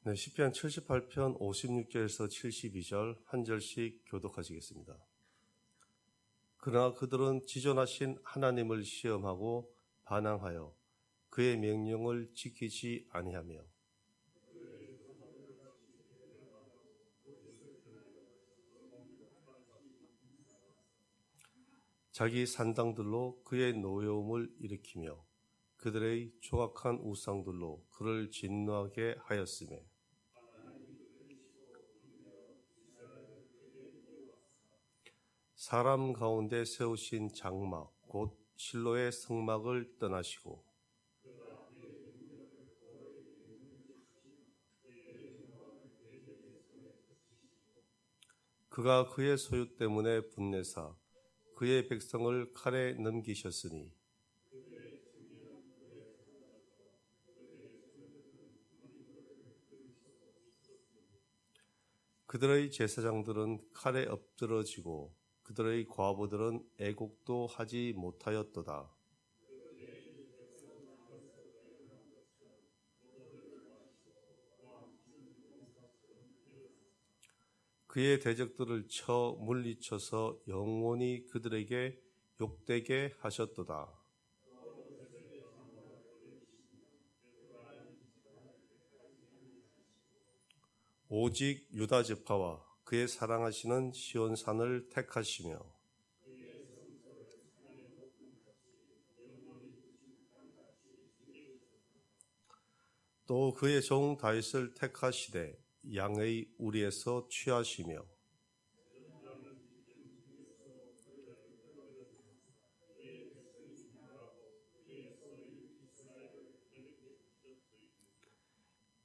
네, 시편 78편 56절에서 72절 한 절씩 교독하시겠습니다. 그러나 그들은 지존하신 하나님을 시험하고 반항하여 그의 명령을 지키지 아니하며 자기 산당들로 그의 노여움을 일으키며 그들의 조각한 우상들로 그를 진노하게 하였으며 사람 가운데 세우신 장막 곧 실로의 성막을 떠나시고 그가 그의 소유 때문에 분내사 그의 백성을 칼에 넘기셨으니 그들의 제사장들은 칼에 엎드러지고 그들의 과부들은 애곡도 하지 못하였도다. 그의 대적들을 쳐 물리쳐서 영원히 그들에게 욕되게 하셨도다. 오직 유다 지파와 그의 사랑하시는 시온산을 택하시며 또 그의 종 다윗을 택하시되 양의 우리에서 취하시며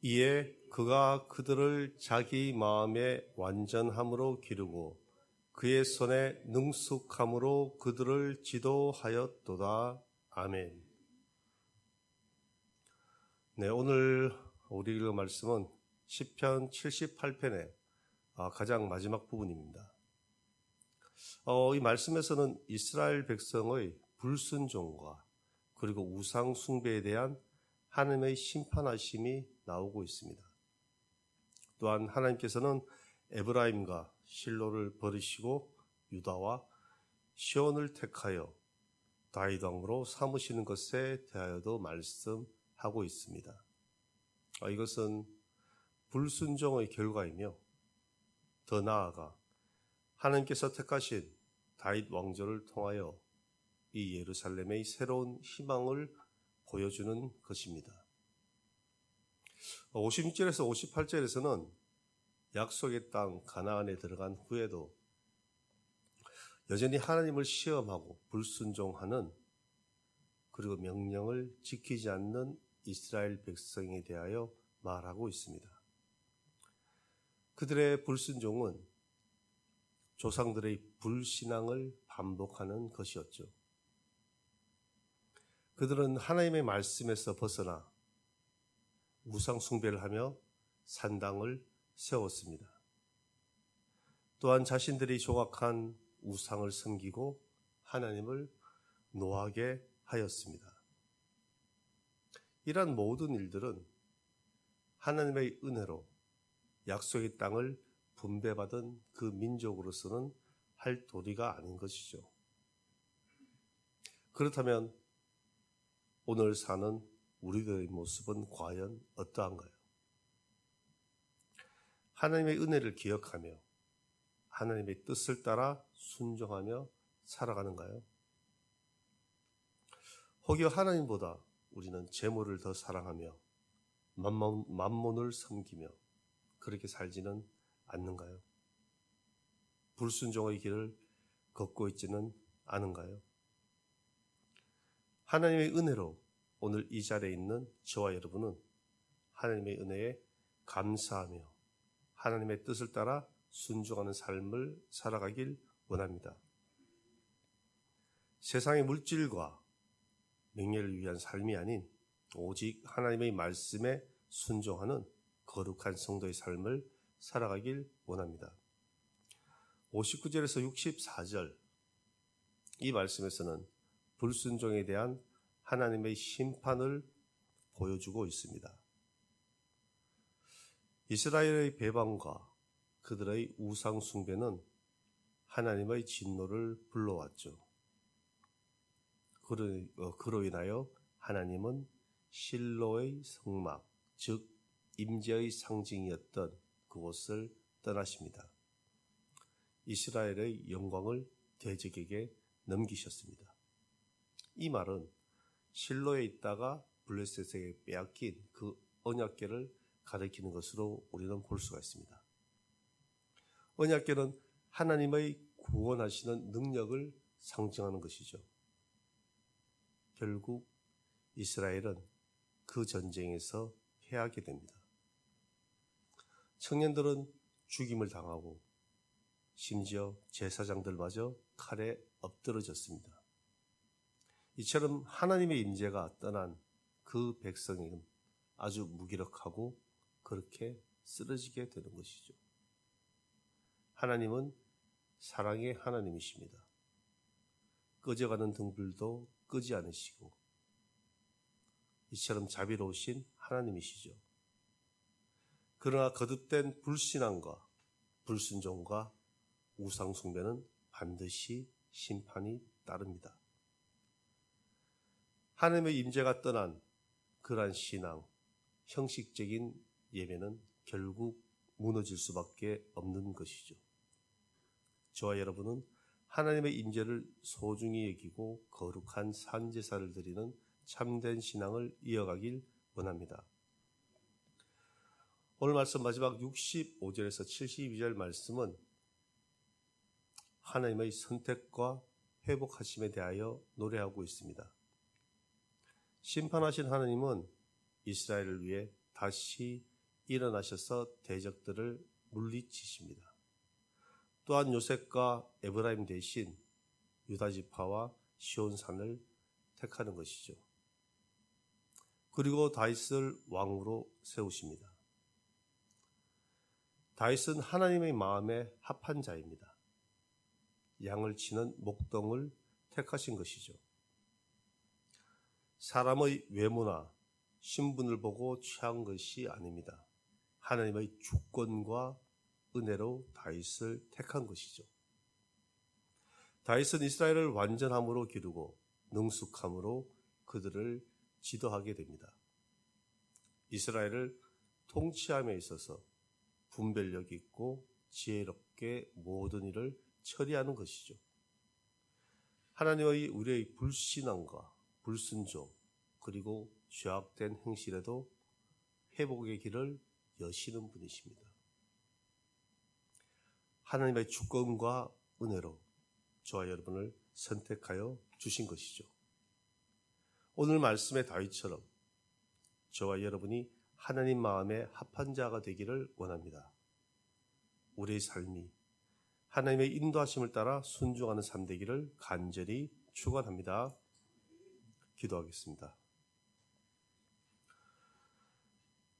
이에 그가 그들을 자기 마음의 완전함으로 기르고 그의 손에 능숙함으로 그들을 지도하였도다. 아멘. 네, 오늘 우리 읽을 말씀은 시편 78편의 가장 마지막 부분입니다. 이 말씀에서는 이스라엘 백성의 불순종과 그리고 우상 숭배에 대한 하나님의 심판하심이 나오고 있습니다. 또한 하나님께서는 에브라임과 실로를 버리시고 유다와 시온을 택하여 다윗 왕으로 삼으시는 것에 대하여도 말씀하고 있습니다. 이것은 불순종의 결과이며 더 나아가 하나님께서 택하신 다윗 왕조를 통하여 이 예루살렘의 새로운 희망을 보여주는 것입니다. 56절에서 58절에서는 약속의 땅 가나안에 들어간 후에도 여전히 하나님을 시험하고 불순종하는 그리고 명령을 지키지 않는 이스라엘 백성에 대하여 말하고 있습니다. 그들의 불순종은 조상들의 불신앙을 반복하는 것이었죠. 그들은 하나님의 말씀에서 벗어나 우상 숭배를 하며 산당을 세웠습니다. 또한 자신들이 조각한 우상을 섬기고 하나님을 노하게 하였습니다. 이러한 모든 일들은 하나님의 은혜로 약속의 땅을 분배받은 그 민족으로서는 할 도리가 아닌 것이죠. 그렇다면 오늘 사는 우리들의 모습은 과연 어떠한가요? 하나님의 은혜를 기억하며 하나님의 뜻을 따라 순종하며 살아가는가요? 혹여 하나님보다 우리는 재물을 더 사랑하며 만몬을 섬기며 그렇게 살지는 않는가요? 불순종의 길을 걷고 있지는 않은가요? 하나님의 은혜로 오늘 이 자리에 있는 저와 여러분은 하나님의 은혜에 감사하며 하나님의 뜻을 따라 순종하는 삶을 살아가길 원합니다. 세상의 물질과 명예를 위한 삶이 아닌 오직 하나님의 말씀에 순종하는 거룩한 성도의 삶을 살아가길 원합니다. 59절에서 64절 이 말씀에서는 불순종에 대한 하나님의 심판을 보여주고 있습니다. 이스라엘의 배반과 그들의 우상 숭배는 하나님의 진노를 불러왔죠. 그로 인하여 하나님은 실로의 성막, 즉 임재의 상징이었던 그곳을 떠나십니다. 이스라엘의 영광을 대적에게 넘기셨습니다. 이 말은 실로에 있다가 블레셋에게 빼앗긴 그 언약궤를 가리키는 것으로 우리는 볼 수가 있습니다. 언약궤는 하나님의 구원하시는 능력을 상징하는 것이죠. 결국 이스라엘은 그 전쟁에서 패하게 됩니다. 청년들은 죽임을 당하고 심지어 제사장들마저 칼에 엎드러졌습니다. 이처럼 하나님의 임재가 떠난 그 백성은 아주 무기력하고 그렇게 쓰러지게 되는 것이죠. 하나님은 사랑의 하나님이십니다. 꺼져가는 등불도 끄지 않으시고 이처럼 자비로우신 하나님이시죠. 그러나 거듭된 불신앙과 불순종과 우상숭배는 반드시 심판이 따릅니다. 하나님의 임재가 떠난 그러한 신앙, 형식적인 예배는 결국 무너질 수밖에 없는 것이죠. 저와 여러분은 하나님의 임재를 소중히 여기고 거룩한 산제사를 드리는 참된 신앙을 이어가길 원합니다. 오늘 말씀 마지막 65절에서 72절 말씀은 하나님의 선택과 회복하심에 대하여 노래하고 있습니다. 심판하신 하나님은 이스라엘을 위해 다시 일어나셔서 대적들을 물리치십니다. 또한 요셉과 에브라임 대신 유다지파와 시온산을 택하는 것이죠. 그리고 다윗을 왕으로 세우십니다. 다윗은 하나님의 마음에 합한 자입니다. 양을 치는 목동을 택하신 것이죠. 사람의 외모나 신분을 보고 취한 것이 아닙니다. 하나님의 주권과 은혜로 다윗을 택한 것이죠. 다윗은 이스라엘을 완전함으로 기르고 능숙함으로 그들을 지도하게 됩니다. 이스라엘을 통치함에 있어서 분별력 있고 지혜롭게 모든 일을 처리하는 것이죠. 하나님의 우리의 불신앙과 불순종 그리고 죄악된 행실에도 회복의 길을 여시는 분이십니다. 하나님의 주권과 은혜로 저와 여러분을 선택하여 주신 것이죠. 오늘 말씀의 다윗처럼 저와 여러분이 하나님 마음에 합한 자가 되기를 원합니다. 우리의 삶이 하나님의 인도하심을 따라 순종하는 삶 되기를 간절히 축원합니다. 기도하겠습니다.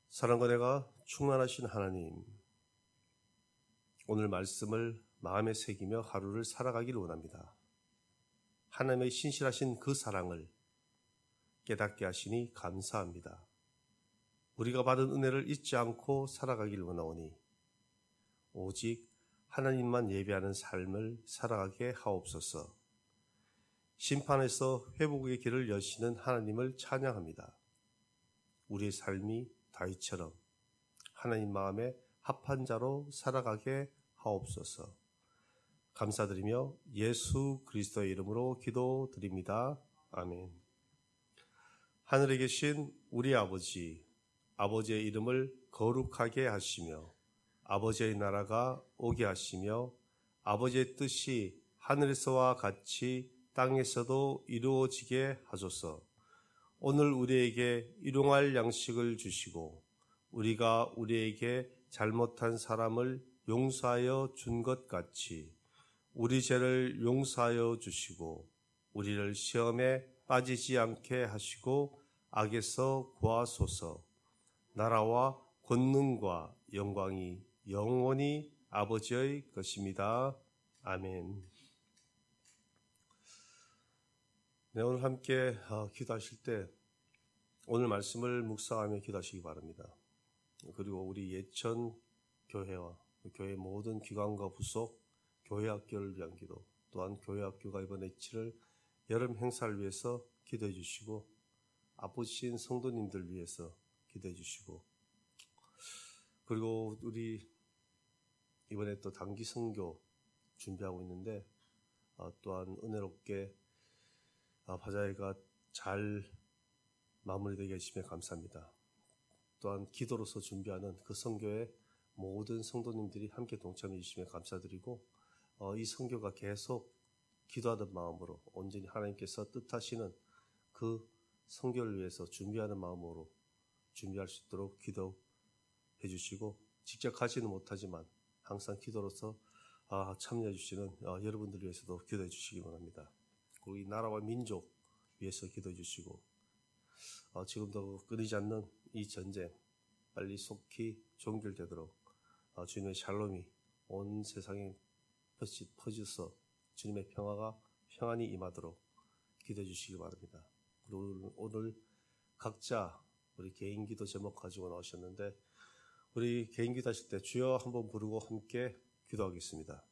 사랑과 은혜가 충만하신 하나님, 오늘 말씀을 마음에 새기며 하루를 살아가기를 원합니다. 하나님의 신실하신 그 사랑을 깨닫게 하시니 감사합니다. 우리가 받은 은혜를 잊지 않고 살아가기를 원하오니 오직 하나님만 예배하는 삶을 살아가게 하옵소서. 심판에서 회복의 길을 여시는 하나님을 찬양합니다. 우리의 삶이 다윗처럼 하나님 마음에 합한 자로 살아가게 하옵소서. 감사드리며 예수 그리스도의 이름으로 기도드립니다. 아멘. 하늘에 계신 우리 아버지, 아버지의 이름을 거룩하게 하시며 아버지의 나라가 오게 하시며 아버지의 뜻이 하늘에서와 같이 땅에서도 이루어지게 하소서. 오늘 우리에게 일용할 양식을 주시고 우리가 우리에게 잘못한 사람을 용서하여 준 것 같이 우리 죄를 용서하여 주시고 우리를 시험에 빠지지 않게 하시고 악에서 구하소서. 나라와 권능과 영광이 영원히 아버지의 것입니다. 아멘. 네, 오늘 함께 기도하실 때 오늘 말씀을 묵상하며 기도하시기 바랍니다. 그리고 우리 예천 교회와 교회 모든 기관과 부속 교회 학교를 위한 기도, 또한 교회 학교가 이번에 치를 여름 행사를 위해서 기도해 주시고 아프신 성도님들 위해서 기도해 주시고, 그리고 우리 이번에 또 단기 선교 준비하고 있는데 또한 은혜롭게 바자회가 잘 마무리되게 해주시면 감사합니다. 또한 기도로서 준비하는 그 선교에 모든 성도님들이 함께 동참해 주시면 감사드리고, 이 선교가 계속 기도하던 마음으로 온전히 하나님께서 뜻하시는 그 선교를 위해서 준비하는 마음으로 준비할 수 있도록 기도해 주시고, 직접 가지는 못하지만 항상 기도로서 참여해 주시는 여러분들 위해서도 기도해 주시기 원합니다. 그리고 이 나라와 민족 위해서 기도해 주시고, 지금도 끊이지 않는 이 전쟁 빨리 속히 종결되도록 주님의 샬롬이 온 세상에 퍼져서 주님의 평화가 평안히 임하도록 기도해 주시기 바랍니다. 그리고 오늘 각자 우리 개인 기도 제목 가지고 나오셨는데, 우리 개인 기도 하실 때 주여 한번 부르고 함께 기도하겠습니다.